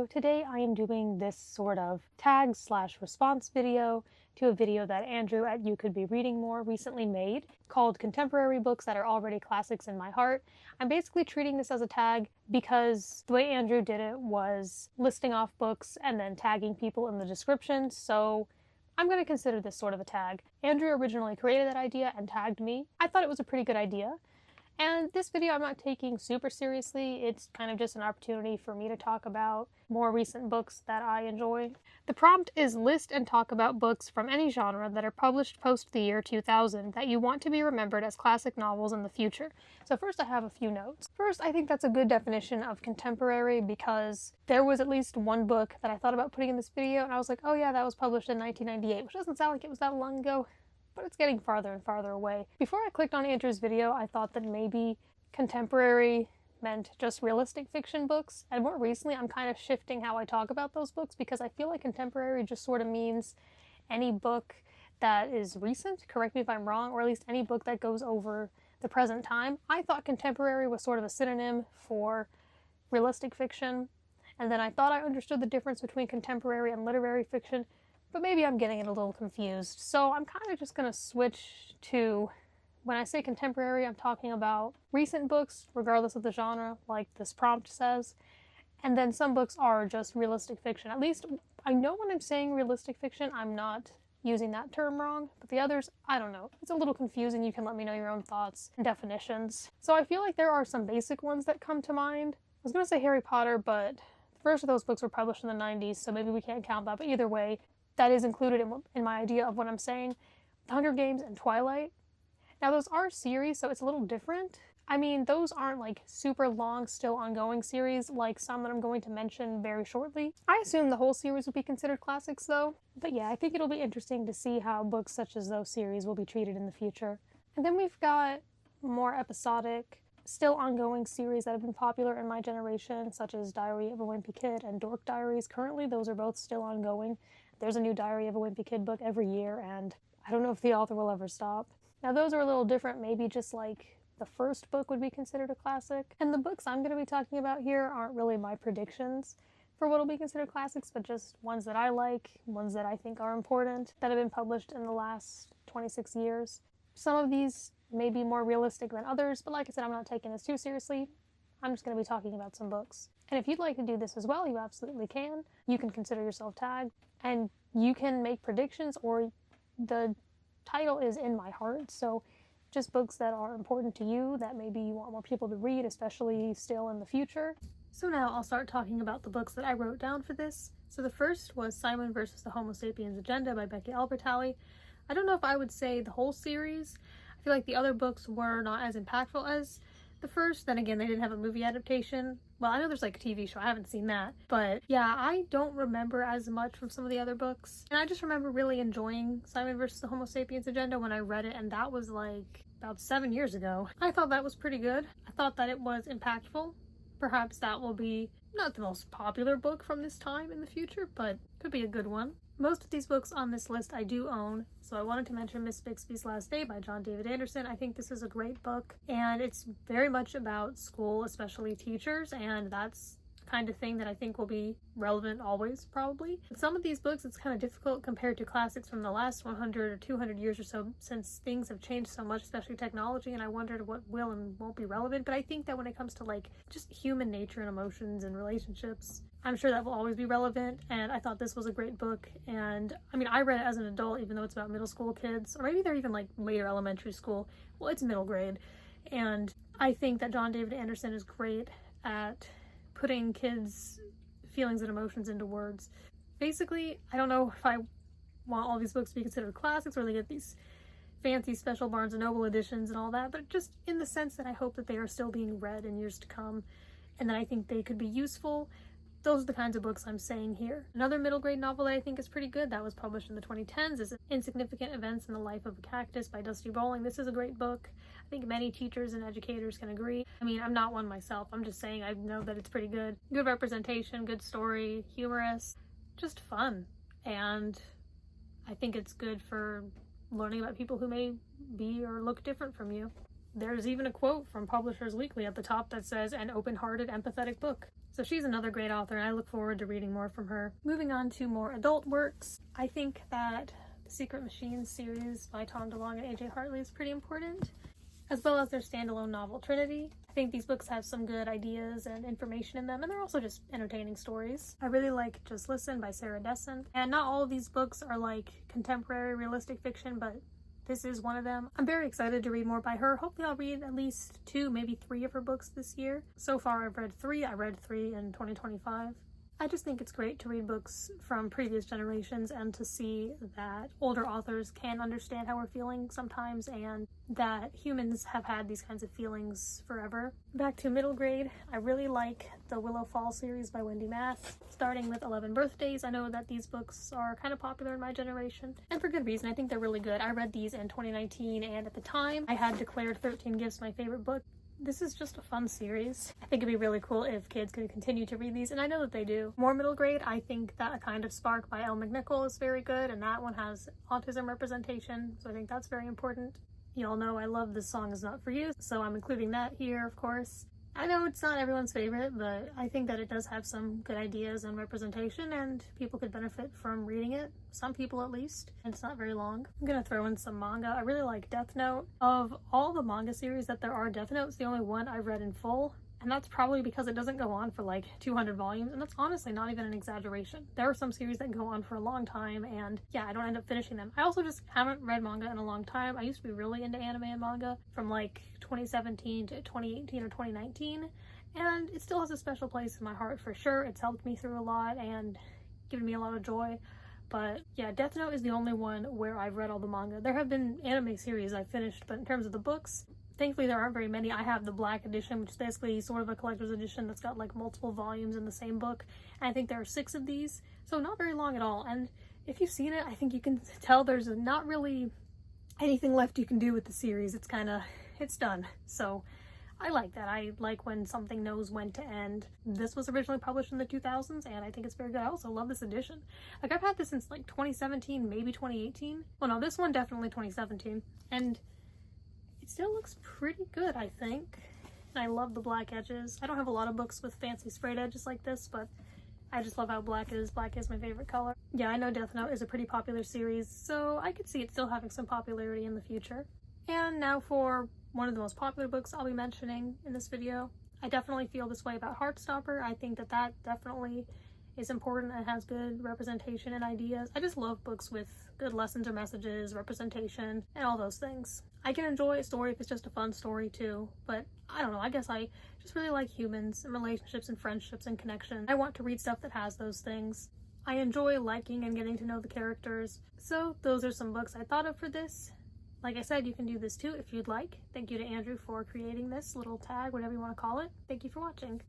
So today I am doing this sort of tag slash response video to a video that Andrew at You Could Be Reading More recently made called Contemporary Books That Are Already Classics in My Heart. I'm basically treating this as a tag because the way Andrew did it was listing off books and then tagging people in the description, so I'm going to consider this sort of a tag. Andrew originally created that idea and tagged me. I thought it was a pretty good idea. And this video I'm not taking super seriously. It's kind of just an opportunity for me to talk about more recent books that I enjoy. The prompt is list and talk about books from any genre that are published post the year 2000 that you want to be remembered as classic novels in the future. So first I have a few notes. First, I think that's a good definition of contemporary because there was at least one book that I thought about putting in this video and I was like, oh yeah, that was published in 1998, which doesn't sound like it was that long ago. But it's getting farther and farther away. Before I clicked on Andrew's video, I thought that maybe contemporary meant just realistic fiction books, and more recently I'm kind of shifting how I talk about those books because I feel like contemporary just sort of means any book that is recent, correct me if I'm wrong, or at least any book that goes over the present time. I thought contemporary was sort of a synonym for realistic fiction, and then I thought I understood the difference between contemporary and literary fiction, but maybe I'm getting it a little confused. So I'm kind of just going to switch to, when I say contemporary, I'm talking about recent books, regardless of the genre, like this prompt says. And then some books are just realistic fiction. At least I know when I'm saying realistic fiction, I'm not using that term wrong, but the others, I don't know. It's a little confusing. You can let me know your own thoughts and definitions. So I feel like there are some basic ones that come to mind. I was going to say Harry Potter, but the first of those books were published in the 90s, so maybe we can't count that, but either way, that is included in my idea of what I'm saying. The Hunger Games and Twilight. Now those are series, so it's a little different. I mean, those aren't like super long, still ongoing series like some that I'm going to mention very shortly. I assume the whole series would be considered classics though. But yeah, I think it'll be interesting to see how books such as those series will be treated in the future. And then we've got more episodic, still ongoing series that have been popular in my generation, such as Diary of a Wimpy Kid and Dork Diaries. Currently, those are both still ongoing. There's a new Diary of a Wimpy Kid book every year, and I don't know if the author will ever stop. Now, those are a little different. Maybe just like the first book would be considered a classic. And the books I'm going to be talking about here aren't really my predictions for what will be considered classics, but just ones that I like, ones that I think are important, that have been published in the last 26 years. Some of these may be more realistic than others, but like I said, I'm not taking this too seriously. I'm just going to be talking about some books. And if you'd like to do this as well, you absolutely can. You can consider yourself tagged, and you can make predictions, or the title is In My Heart, so just books that are important to you that maybe you want more people to read, especially still in the future. So now I'll start talking about the books that I wrote down for this. So the first was Simon vs. the Homo Sapiens Agenda by Becky Albertalli. I don't know if I would say the whole series. I feel like the other books were not as impactful as the first. Then again, they didn't have a movie adaptation. Well, I know there's like a TV show. I haven't seen that. But yeah, I don't remember as much from some of the other books. And I just remember really enjoying Simon vs. the Homo Sapiens Agenda when I read it, and that was like about 7 years ago. I thought that was pretty good. I thought that it was impactful. Perhaps that will be not the most popular book from this time in the future, but could be a good one. Most of these books on this list I do own, so I wanted to mention Miss Bixby's Last Day by John David Anderson. I think this is a great book, and it's very much about school, especially teachers, and that's the kind of thing that I think will be relevant always, probably. With some of these books, it's kind of difficult compared to classics from the last 100 or 200 years or so, since things have changed so much, especially technology, and I wondered what will and won't be relevant. But I think that when it comes to like just human nature and emotions and relationships, I'm sure that will always be relevant, and I thought this was a great book. And I mean, I read it as an adult, even though it's about middle school kids, or maybe they're even like later elementary school. Well, it's middle grade. And I think that John David Anderson is great at putting kids' feelings and emotions into words. Basically, I don't know if I want all these books to be considered classics or they get these fancy special Barnes & Noble editions and all that, but just in the sense that I hope that they are still being read in years to come, and that I think they could be useful. Those are the kinds of books I'm saying here. Another middle grade novel that I think is pretty good that was published in the 2010s is Insignificant Events in the Life of a Cactus by Dusty Bowling. This is a great book. I think many teachers and educators can agree. I mean, I'm not one myself. I'm just saying I know that it's pretty good. Good representation, good story, humorous, just fun. And I think it's good for learning about people who may be or look different from you. There's even a quote from Publishers Weekly at the top that says, "An open-hearted, empathetic book." So she's another great author, and I look forward to reading more from her. Moving on to more adult works, I think that the Secret Machines series by Tom DeLonge and AJ Hartley is pretty important, as well as their standalone novel Trinity. I think these books have some good ideas and information in them, and they're also just entertaining stories. I really like Just Listen by Sarah Dessen, and not all of these books are like contemporary realistic fiction, but this is one of them. I'm very excited to read more by her. Hopefully I'll read at least 2, maybe 3 of her books this year. So far I've read 3. I read 3 in 2025. I just think it's great to read books from previous generations and to see that older authors can understand how we're feeling sometimes, and that humans have had these kinds of feelings forever. Back to middle grade, I really like the Willow Fall series by Wendy Mass, starting with 11 Birthdays. I know that these books are kind of popular in my generation, and for good reason. I think they're really good. I read these in 2019, and at the time I had declared 13 Gifts my favorite book. This is just a fun series. I think it'd be really cool if kids could continue to read these, and I know that they do. More middle grade, I think that A Kind of Spark by Elle McNichol is very good, and that one has autism representation, so I think that's very important. Y'all know I love This Song Is Not For You, so I'm including that here, of course. I know it's not everyone's favorite, but I think that it does have some good ideas and representation, and people could benefit from reading it. Some people at least. And it's not very long. I'm gonna throw in some manga. I really like Death Note. Of all the manga series that there are, Death Note's the only one I've read in full. And that's probably because it doesn't go on for like 200 volumes, and that's honestly not even an exaggeration. There are some series that go on for a long time, and yeah, I don't end up finishing them. I also just haven't read manga in a long time. I used to be really into anime and manga from like 2017 to 2018 or 2019, and it still has a special place in my heart for sure. It's helped me through a lot and given me a lot of joy. But yeah, Death Note is the only one where I've read all the manga. There have been anime series I've finished, but in terms of the books, thankfully there aren't very many. I have the Black Edition, which is basically sort of a collector's edition that's got like multiple volumes in the same book. And I think there are 6 of these, so not very long at all. And if you've seen it, I think you can tell there's not really anything left you can do with the series. It's done. So I like that. I like when something knows when to end. This was originally published in the 2000s, and I think it's very good. I also love this edition. Like, I've had this since like 2017, maybe 2018. Well, no, this one definitely 2017. And it still looks pretty good, I think. And I love the black edges. I don't have a lot of books with fancy sprayed edges like this, but I just love how black is. Black is my favorite color. Yeah, I know Death Note is a pretty popular series, so I could see it still having some popularity in the future. And now for one of the most popular books I'll be mentioning in this video. I definitely feel this way about Heartstopper. I think that that definitely is important and has good representation and ideas. I just love books with good lessons or messages, representation, and all those things. I can enjoy a story if it's just a fun story too, but I don't know, I guess I just really like humans and relationships and friendships and connection. I want to read stuff that has those things. I enjoy liking and getting to know the characters. So those are some books I thought of for this. Like I said, you can do this too if you'd like. Thank you to Andrew for creating this little tag, whatever you want to call it. Thank you for watching.